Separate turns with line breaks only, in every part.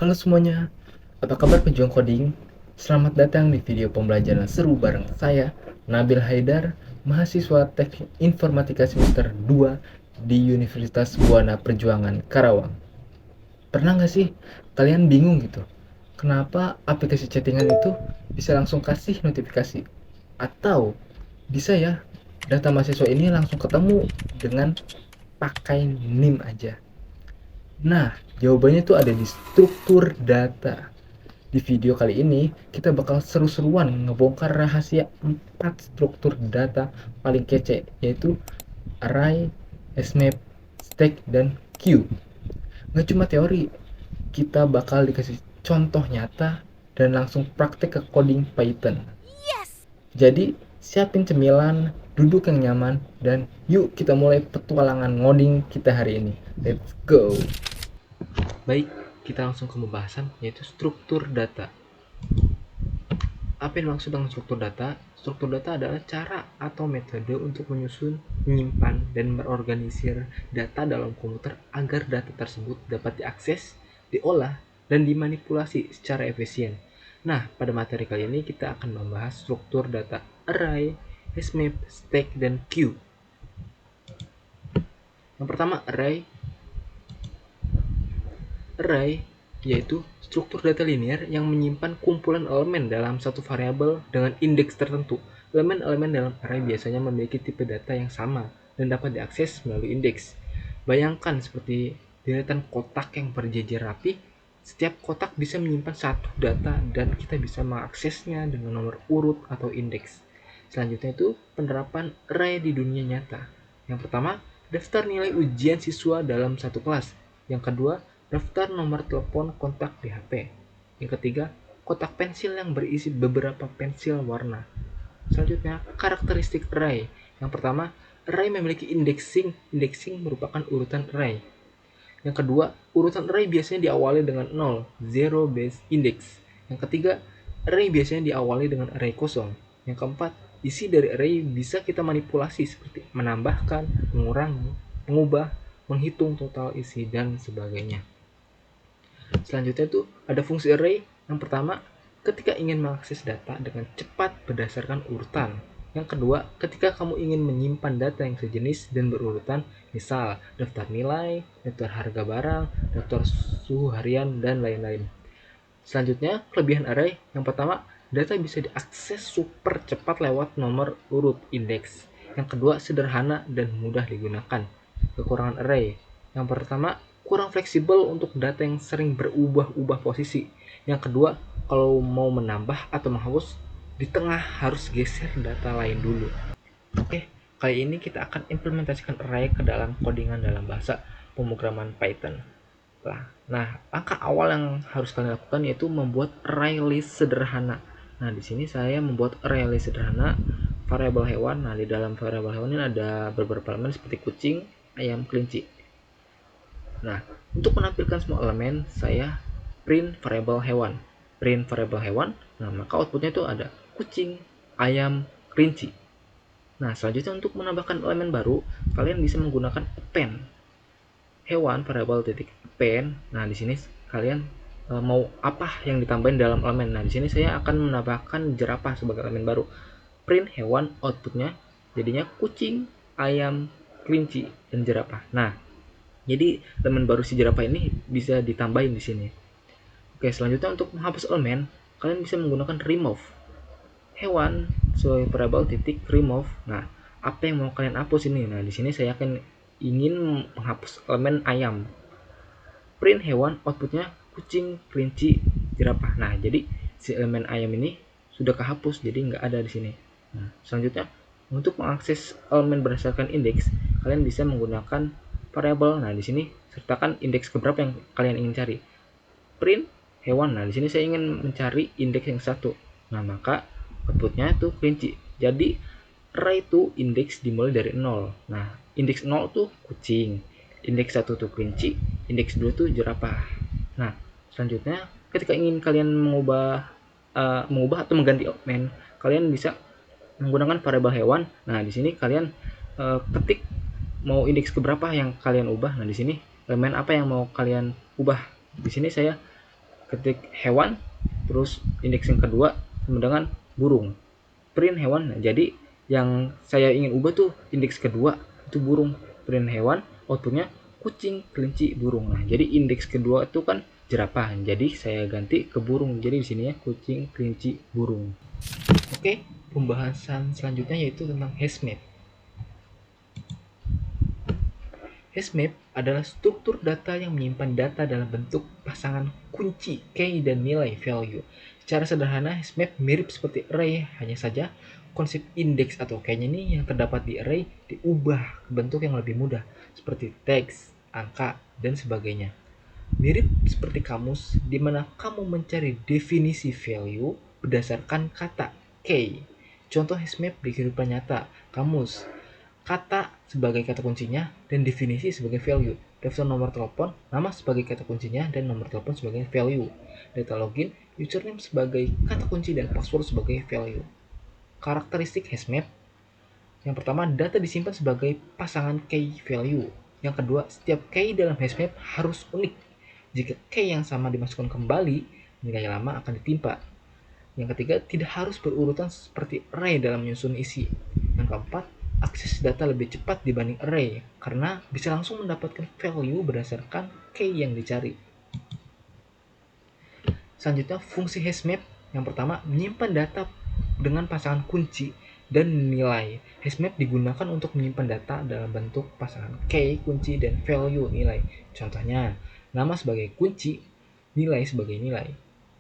Halo semuanya, apa kabar pejuang coding? Selamat datang di video pembelajaran seru bareng saya, Nabil Haidar, mahasiswa Teknik Informatika semester 2 di Universitas Buana Perjuangan, Karawang. Pernah nggak sih kalian bingung gitu? Kenapa aplikasi chattingan itu bisa langsung kasih notifikasi? Atau bisa ya data mahasiswa ini langsung ketemu dengan pakai NIM aja? Nah, jawabannya tuh ada di struktur data. Di video kali ini, kita bakal seru-seruan ngebongkar rahasia 4 struktur data paling kece, yaitu array, smap, stack, dan queue. Nggak cuma teori, kita bakal dikasih contoh nyata dan langsung praktek ke coding Python. Jadi, siapin cemilan, duduk yang nyaman, dan yuk kita mulai petualangan ngoding kita hari ini. Let's go! Baik, kita langsung ke pembahasan, yaitu struktur data. Apa yang dimaksud dengan struktur data? Struktur data adalah cara atau metode untuk menyusun, menyimpan, dan berorganisir data dalam komputer agar data tersebut dapat diakses, diolah, dan dimanipulasi secara efisien. Nah, pada materi kali ini kita akan membahas struktur data array, smap, stack, dan queue. Yang pertama, array. Array yaitu struktur data linear yang menyimpan kumpulan elemen dalam satu variabel dengan indeks tertentu. Elemen-elemen dalam array biasanya memiliki tipe data yang sama dan dapat diakses melalui indeks. Bayangkan seperti deretan kotak yang berjejer rapi. Setiap kotak bisa menyimpan satu data dan kita bisa mengaksesnya dengan nomor urut atau indeks. Selanjutnya itu penerapan array di dunia nyata. Yang pertama, daftar nilai ujian siswa dalam satu kelas. Yang kedua, daftar nomor telepon kontak di HP. Yang ketiga, kotak pensil yang berisi beberapa pensil warna. Selanjutnya, karakteristik array. Yang pertama, array memiliki indexing. Indexing merupakan urutan array. Yang kedua, urutan array biasanya diawali dengan 0, zero base index. Yang ketiga, array biasanya diawali dengan array kosong. Yang keempat, isi dari array bisa kita manipulasi seperti menambahkan, mengurangi, mengubah, menghitung total isi, dan sebagainya. Selanjutnya tuh ada fungsi array. Yang pertama, ketika ingin mengakses data dengan cepat berdasarkan urutan. Yang kedua, ketika kamu ingin menyimpan data yang sejenis dan berurutan, misal daftar nilai, daftar harga barang, daftar suhu harian, dan lain-lain. Selanjutnya, kelebihan array. Yang pertama, data bisa diakses super cepat lewat nomor urut indeks. Yang kedua, sederhana dan mudah digunakan. Kekurangan array. Yang pertama, kurang fleksibel untuk data yang sering berubah-ubah posisi. Yang kedua, kalau mau menambah atau menghapus, di tengah harus geser data lain dulu. Oke, kali ini kita akan implementasikan array ke dalam codingan dalam bahasa pemrograman Python. Nah, langkah awal yang harus kalian lakukan yaitu membuat array list sederhana. Nah, di sini saya membuat array list sederhana variabel hewan. Nah, di dalam variabel hewan ini ada beberapa elemen seperti kucing, ayam, kelinci. Nah, untuk menampilkan semua elemen, saya print variabel hewan. Print variabel hewan, nah maka outputnya itu ada kucing, ayam, kelinci. Nah, selanjutnya untuk menambahkan elemen baru, kalian bisa menggunakan append. Hewan variabel titik append. Nah, di sini kalian mau apa yang ditambahin dalam elemen. Nah, di sini saya akan menambahkan jerapah sebagai elemen baru. Print hewan, outputnya jadinya kucing, ayam, kelinci, dan jerapah. Nah, jadi elemen baru si jerapah ini bisa ditambahin di sini. Oke, selanjutnya untuk menghapus elemen, kalian bisa menggunakan remove. Hewan sebagai variabel titik remove. Nah, apa yang mau kalian hapus ini? Nah, di sini saya akan ingin menghapus elemen ayam. Print hewan, outputnya kucing, kelinci, jerapah. Nah, jadi si elemen ayam ini sudah kehapus, jadi nggak ada di sini. Nah, selanjutnya untuk mengakses elemen berdasarkan indeks, kalian bisa menggunakan variabel. Nah, di sini sertakan indeks keberapa yang kalian ingin cari. Print hewan. Nah, di sini saya ingin mencari indeks yang satu. Nah, maka outputnya itu kelinci. Jadi array itu indeks dimulai dari 0. Nah, indeks 0 tuh kucing, indeks 1 tuh kelinci, indeks 2 tuh jerapah. Nah, selanjutnya ketika ingin kalian mengubah atau mengganti elemen, kalian bisa menggunakan variabel hewan. Nah, di sini kalian ketik mau indeks keberapa yang kalian ubah. Nah, di sini elemen apa yang mau kalian ubah. Di sini saya ketik hewan, terus indeks yang kedua sama dengan burung. Print hewan. Nah, jadi yang saya ingin ubah tuh indeks kedua itu burung. Print hewan, outputnya kucing, kelinci, burung. Nah, jadi indeks kedua itu kan jerapah. Jadi saya ganti ke burung. Jadi di sini ya kucing, kelinci, burung. Oke, pembahasan selanjutnya yaitu tentang hashmap. Hashmap adalah struktur data yang menyimpan data dalam bentuk pasangan kunci, key, dan nilai value. Secara sederhana, hashmap mirip seperti array, hanya saja konsep indeks atau key-nya ini yang terdapat di array diubah ke bentuk yang lebih mudah, seperti teks, angka, dan sebagainya. Mirip seperti kamus, di mana kamu mencari definisi value berdasarkan kata key. Contoh hashmap di kehidupan nyata, kamus, kata sebagai kata kuncinya dan definisi sebagai value. Daftar nomor telepon, nama sebagai kata kuncinya dan nomor telepon sebagai value. Data login, username sebagai kata kunci dan password sebagai value. Karakteristik hashmap. Yang pertama, data disimpan sebagai pasangan key value. Yang kedua, setiap key dalam hashmap harus unik. Jika key yang sama dimasukkan kembali, nilai lama akan ditimpa. Yang ketiga, tidak harus berurutan seperti array dalam menyusun isi. Yang keempat, akses data lebih cepat dibanding array karena bisa langsung mendapatkan value berdasarkan key yang dicari. Selanjutnya, fungsi hashmap. Yang pertama, menyimpan data dengan pasangan kunci dan nilai. Hashmap digunakan untuk menyimpan data dalam bentuk pasangan key, kunci, dan value nilai. Contohnya, nama sebagai kunci, nilai sebagai nilai.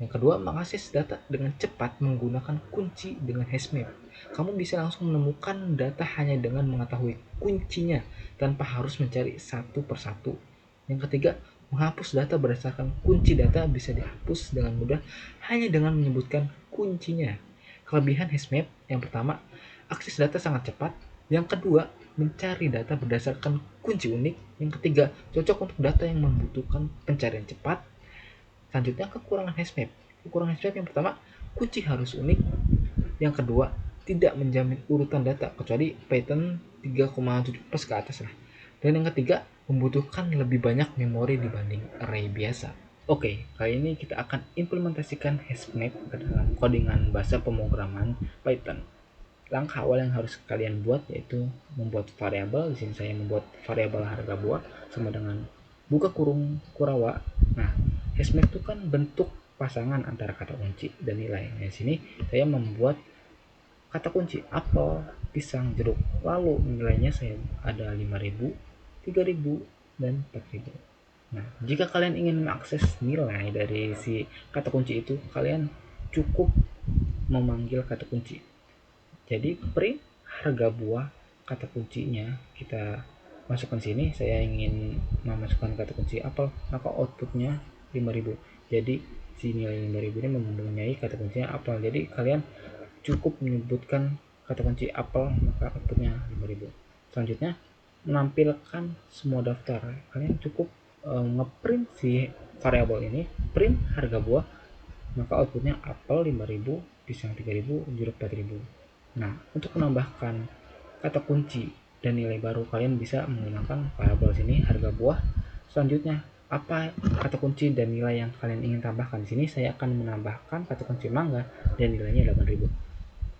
Yang kedua, mengakses data dengan cepat menggunakan kunci dengan hashmap. Kamu bisa langsung menemukan data hanya dengan mengetahui kuncinya tanpa harus mencari satu persatu. Yang ketiga, menghapus data berdasarkan kunci data bisa dihapus dengan mudah hanya dengan menyebutkan kuncinya. Kelebihan hashmap, yang pertama, akses data sangat cepat. Yang kedua, mencari data berdasarkan kunci unik. Yang ketiga, cocok untuk data yang membutuhkan pencarian cepat. Selanjutnya, kekurangan hashmap. Kekurangan hashmap yang pertama, kunci harus unik. Yang kedua, tidak menjamin urutan data kecuali pattern 3,7 plus ke atas lah. Dan yang ketiga, membutuhkan lebih banyak memori dibanding array biasa. Oke, kali ini kita akan implementasikan hashmap ke dalam codingan bahasa pemrograman Python. Langkah awal yang harus kalian buat yaitu membuat variabel. Di sini saya membuat variabel harga buah sama dengan buka kurung kurawa. Nah, hashmap itu kan bentuk pasangan antara kata kunci dan nilai. Nah, di sini saya membuat kata kunci apel, pisang, jeruk. Lalu nilainya saya ada 5.000, 3.000, dan 4.000. Nah, jika kalian ingin mengakses nilai dari si kata kunci itu, kalian cukup memanggil kata kunci. Jadi print harga buah, kata kuncinya kita masukkan sini. Saya ingin memasukkan kata kunci apel, maka outputnya 5.000. Jadi si nilai 5.000 ini mempunyai kata kuncinya apel. Jadi kalian cukup menyebutkan kata kunci apel, maka outputnya 5.000. Selanjutnya, menampilkan semua daftar. Kalian cukup ngeprint si variabel ini, print harga buah, maka outputnya apel 5.000, pisang 3.000, jeruk 4.000. Nah, untuk menambahkan kata kunci dan nilai baru, kalian bisa menggunakan variabel sini harga buah. Selanjutnya, apa kata kunci dan nilai yang kalian ingin tambahkan? Di sini saya akan menambahkan kata kunci mangga dan nilainya 8.000.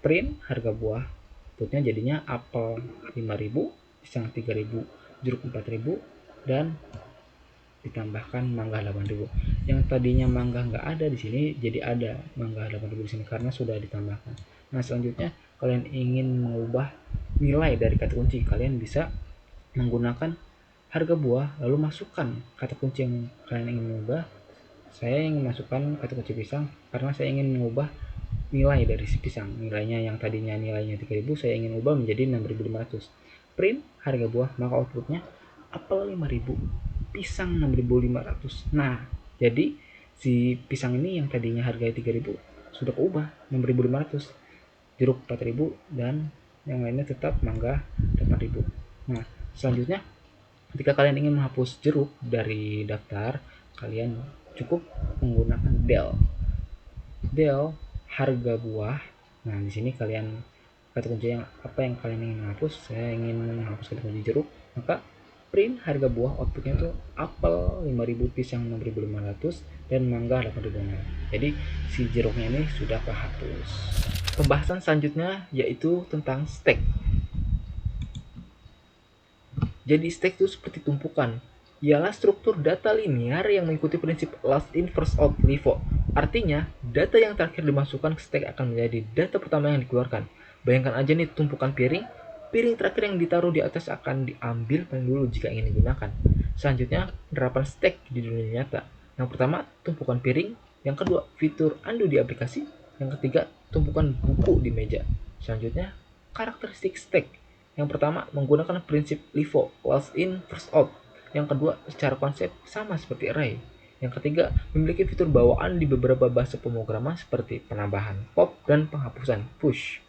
Print harga buah, outputnya jadinya apel 5.000, pisang 3.000, jeruk 4.000, dan ditambahkan mangga 8.000. Yang tadinya mangga nggak ada di sini jadi ada mangga 8.000 di sini karena sudah ditambahkan. Nah, selanjutnya kalian ingin mengubah nilai dari kata kunci, kalian bisa menggunakan harga buah lalu masukkan kata kunci yang kalian ingin mengubah. Saya ingin masukkan kata kunci pisang karena saya ingin mengubah nilai dari si pisang. Nilainya yang tadinya nilainya 3.000 saya ingin ubah menjadi 6.500. Print harga buah, maka outputnya apel 5.000, pisang 6.500. Nah, jadi si pisang ini yang tadinya harganya 3.000 sudah keubah 6.500, jeruk 4.000, dan yang lainnya tetap mangga 8.000. Nah, selanjutnya ketika kalian ingin menghapus jeruk dari daftar, kalian cukup menggunakan del harga buah. Nah, di sini kalian kata kunci yang apa yang kalian ingin menghapus. Saya ingin menghapus kata kunci jeruk, maka print harga buah, outputnya itu apel 5.000, pisang 6.500, dan mangga 8.000. Jadi si jeruknya ini sudah kehapus. Pembahasan selanjutnya yaitu tentang stack. Jadi stack itu seperti tumpukan, ialah struktur data linear yang mengikuti prinsip last in first out LIFO. Artinya, data yang terakhir dimasukkan ke stack akan menjadi data pertama yang dikeluarkan. Bayangkan aja nih tumpukan piring, piring terakhir yang ditaruh di atas akan diambil paling dulu jika ingin digunakan. Selanjutnya, penerapan stack di dunia nyata. Yang pertama, tumpukan piring. Yang kedua, fitur undo di aplikasi. Yang ketiga, tumpukan buku di meja. Selanjutnya, karakteristik stack. Yang pertama, menggunakan prinsip LIFO, last in, first out. Yang kedua, secara konsep sama seperti array. Yang ketiga, memiliki fitur bawaan di beberapa bahasa pemrograman seperti penambahan pop dan penghapusan push.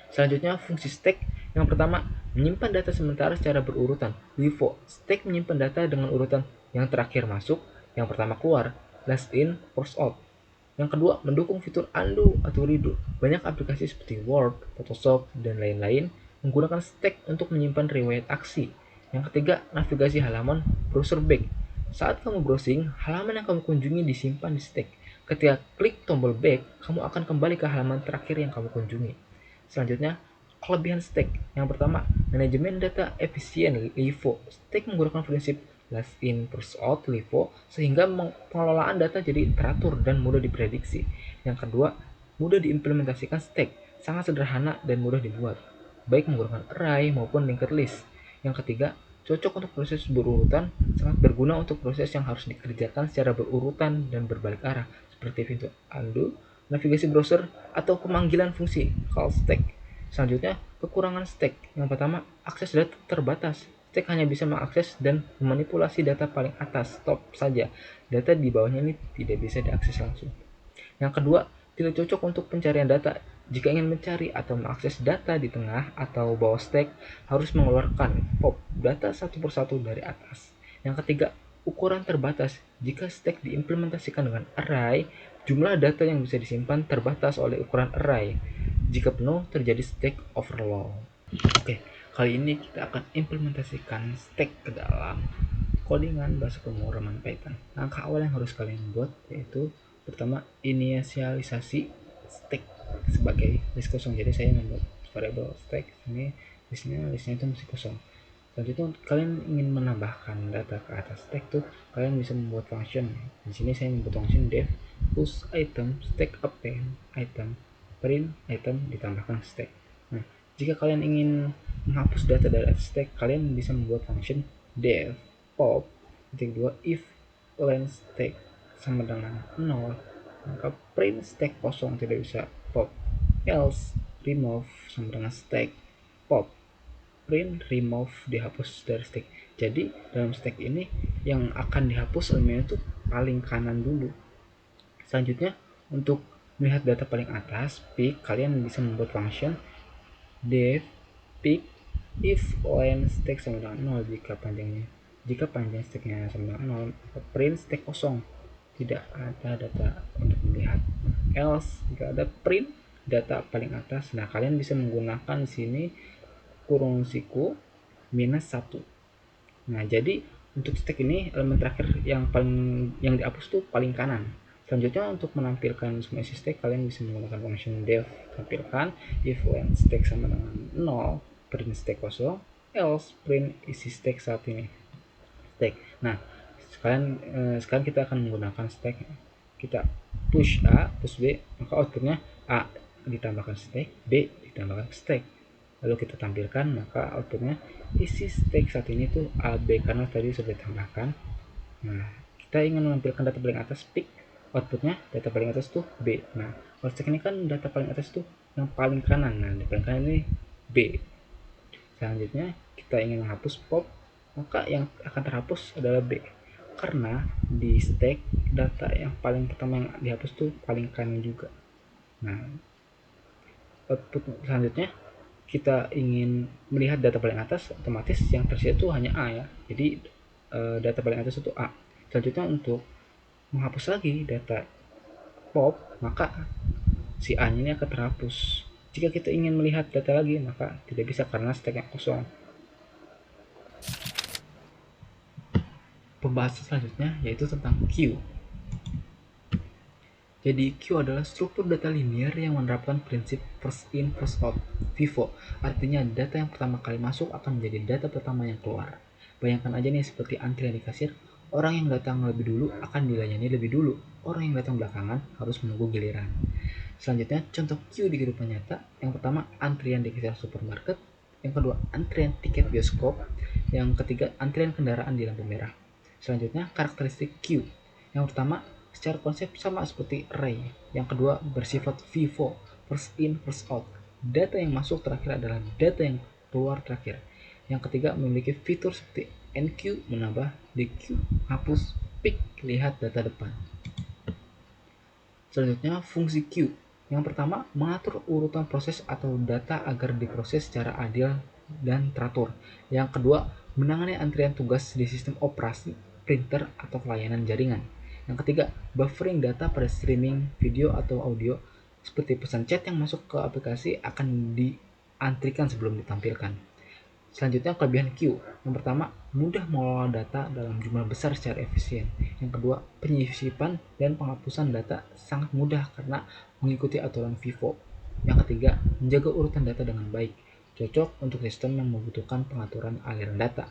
Selanjutnya, fungsi stack. Yang pertama, menyimpan data sementara secara berurutan. LIFO, stack menyimpan data dengan urutan yang terakhir masuk, yang pertama keluar, last in, first out. Yang kedua, mendukung fitur undo atau redo. Banyak aplikasi seperti Word, Photoshop, dan lain-lain menggunakan stack untuk menyimpan riwayat aksi. Yang ketiga, navigasi halaman browser back. Saat kamu browsing, halaman yang kamu kunjungi disimpan di stack. Ketika klik tombol back, kamu akan kembali ke halaman terakhir yang kamu kunjungi. Selanjutnya, kelebihan stack. Yang pertama, manajemen data efisien LIFO. Stack menggunakan prinsip last in first out LIFO sehingga pengelolaan data jadi teratur dan mudah diprediksi. Yang kedua, mudah diimplementasikan stack, sangat sederhana dan mudah dibuat, baik menggunakan array maupun linked list. Yang ketiga, cocok untuk proses berurutan, sangat berguna untuk proses yang harus dikerjakan secara berurutan dan berbalik arah, seperti fitur undo, navigasi browser, atau pemanggilan fungsi call stack. Selanjutnya, kekurangan stack. Yang pertama, akses data terbatas. Stack hanya bisa mengakses dan memanipulasi data paling atas, top saja. Data di bawahnya ini tidak bisa diakses langsung. Yang kedua, tidak cocok untuk pencarian data. Jika ingin mencari atau mengakses data di tengah atau bawah stack, harus mengeluarkan pop data satu persatu dari atas. Yang ketiga, ukuran terbatas. Jika stack diimplementasikan dengan array, jumlah data yang bisa disimpan terbatas oleh ukuran array. Jika penuh, terjadi stack overload. Oke, kali ini kita akan implementasikan stack ke dalam codingan bahasa pemrograman Python. Langkah awal yang harus kalian buat yaitu pertama, inisialisasi stack sebagai list kosong. Jadi saya membuat variable stack ini listnya itu masih kosong. Selanjutnya, kalian ingin menambahkan data ke atas stack tuh, kalian bisa membuat function. Di sini saya membuat function def push item stack append item print item ditambahkan stack. Nah, jika kalian ingin menghapus data dari stack, kalian bisa membuat function def pop titik 2 if length stack sama dengan 0, maka print stack kosong, tidak bisa pop. Else remove sama dengan stack pop, print remove dihapus dari stack. Jadi dalam stack ini yang akan dihapus elemennya itu paling kanan dulu. Selanjutnya, untuk melihat data paling atas pick, kalian bisa membuat function def pick if length stack sama dengan 0 jika panjang stacknya sama dengan 0, print stack kosong, tidak ada data untuk melihat. Else jika ada print data paling atas. Nah, kalian bisa menggunakan di sini kurung siku minus 1. Nah, jadi untuk stack ini elemen terakhir yang dihapus tuh paling kanan. Selanjutnya, untuk menampilkan semua isi stack, kalian bisa menggunakan function def tampilkan if length stack sama dengan 0, print stack kosong, else print isi stack saat ini stack. Nah, sekarang kita akan menggunakan stack. Kita push A, push B, maka outputnya A ditambahkan stack, B ditambahkan stack. Lalu kita tampilkan, maka outputnya isi stack saat ini tuh A, B, karena tadi sudah ditambahkan. Nah, kita ingin menampilkan data paling atas pick, outputnya data paling atas tuh B. Nah, kalau stack ini kan data paling atas tuh yang paling kanan. Nah, di paling kanan ini B. Selanjutnya, kita ingin menghapus pop, maka yang akan terhapus adalah B, karena di stack data yang paling pertama yang dihapus tuh paling kanan juga. Nah, output selanjutnya kita ingin melihat data paling atas, otomatis yang tersisa itu hanya A ya. Jadi data paling atas itu A. Selanjutnya, untuk menghapus lagi data pop, maka si A ini akan terhapus. Jika kita ingin melihat data lagi, maka tidak bisa karena stack yang kosong. pembahasan selanjutnya yaitu tentang queue. Jadi queue adalah struktur data linear yang menerapkan prinsip first in first out (FIFO). Artinya data yang pertama kali masuk akan menjadi data pertama yang keluar. Bayangkan aja nih seperti antrian di kasir, orang yang datang lebih dulu akan dilayani lebih dulu, orang yang datang belakangan harus menunggu giliran. Selanjutnya contoh queue di kehidupan nyata, yang pertama antrian di kasir supermarket, yang kedua antrian tiket bioskop, yang ketiga antrian kendaraan di lampu merah. Selanjutnya karakteristik queue. Yang pertama secara konsep sama seperti array. Yang kedua bersifat FIFO, first in first out. Data yang masuk terakhir adalah data yang keluar terakhir. Yang ketiga memiliki fitur seperti enqueue menambah, dequeue hapus, pick lihat data depan. Selanjutnya fungsi queue. Yang pertama mengatur urutan proses atau data agar diproses secara adil dan teratur. Yang kedua menangani antrian tugas di sistem operasi, printer atau pelayanan jaringan. Yang ketiga, buffering data pada streaming video atau audio seperti pesan chat yang masuk ke aplikasi akan diantrikan sebelum ditampilkan. Selanjutnya kelebihan queue. Yang pertama, mudah mengelola data dalam jumlah besar secara efisien. Yang kedua, penyisipan dan penghapusan data sangat mudah karena mengikuti aturan FIFO. Yang ketiga, menjaga urutan data dengan baik. Cocok untuk sistem yang membutuhkan pengaturan aliran data.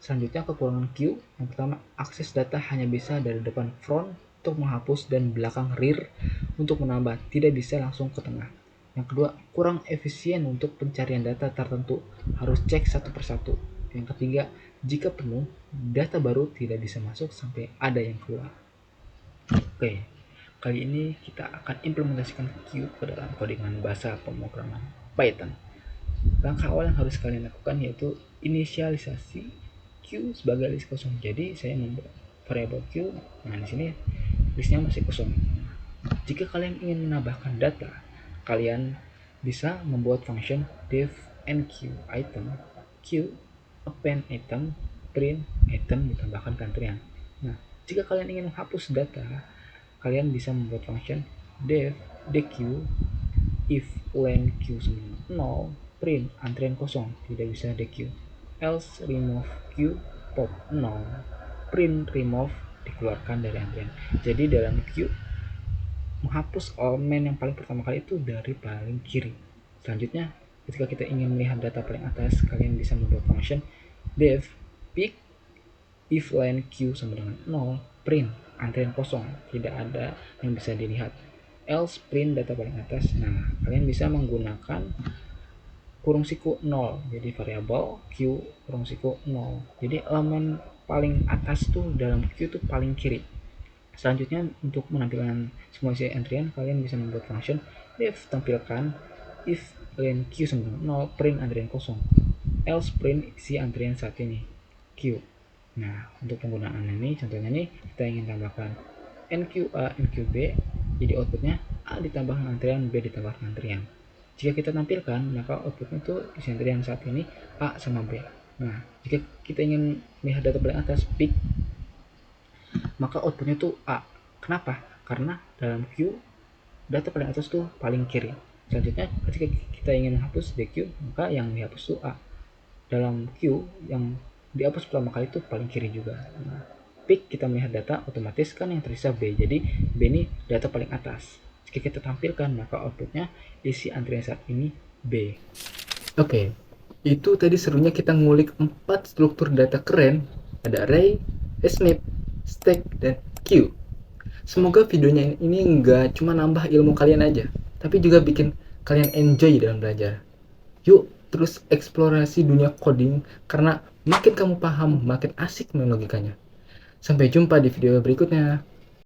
Selanjutnya kekurangan queue. Yang pertama, akses data hanya bisa dari depan front untuk menghapus dan belakang rear untuk menambah, tidak bisa langsung ke tengah. Yang kedua, kurang efisien untuk pencarian data tertentu, harus cek satu persatu. Yang ketiga, jika penuh, data baru tidak bisa masuk sampai ada yang keluar. Oke, kali ini kita akan implementasikan queue ke dalam codingan bahasa pemrograman Python. Langkah awal yang harus kalian lakukan yaitu inisialisasi queue sebagai list kosong. Jadi saya membuat variabel queue. Nah di sini listnya masih kosong. Jika kalian ingin menambahkan data, kalian bisa membuat function def enqueue item, queue, append item, print item ditambahkan ke antrian. Nah jika kalian ingin menghapus data, kalian bisa membuat function def dequeue if len queue sama 0, print antrian kosong, tidak bisa dequeue. Else remove queue pop 0, print remove dikeluarkan dari antrian. Jadi dalam queue menghapus elemen yang paling pertama kali itu dari paling kiri. Selanjutnya ketika kita ingin melihat data paling atas, kalian bisa membuat function def pick if len queue sama dengan 0, print antrian kosong, tidak ada yang bisa dilihat. Else print data paling atas. Nah kalian bisa menggunakan kurung siku 0, jadi variabel q kurung siku 0, jadi elemen paling atas tuh dalam q tuh paling kiri. Selanjutnya untuk menampilkan semua isi antrian, kalian bisa membuat function def tampilkan if len q sama dengan 0, print antrian kosong, else print isi antrian saat ini q. Nah untuk penggunaan ini contohnya nih, kita ingin tambahkan nqa nqb, jadi outputnya a ditambahkan antrian, b ditambahkan antrian. Jika kita tampilkan, maka outputnya itu isi antrian saat ini A sama B. Nah, jika kita ingin melihat data paling atas, pick, maka outputnya itu A. Kenapa? Karena dalam queue, data paling atas itu paling kiri. Selanjutnya, ketika kita ingin menghapus dequeue, maka yang dihapus itu A. Dalam queue, yang dihapus pertama kali itu paling kiri juga. Nah, pick, kita melihat data, otomatis kan yang tersisa B. Jadi, B ini data paling atas. Jika kita tampilkan, maka outputnya isi antrian saat ini B. Oke, itu tadi serunya kita ngulik 4 struktur data keren. Ada array, snip, stack, dan queue. Semoga videonya ini nggak cuma nambah ilmu kalian aja, tapi juga bikin kalian enjoy dalam belajar. Yuk terus eksplorasi dunia coding, karena makin kamu paham, makin asik main logikanya. Sampai jumpa di video berikutnya.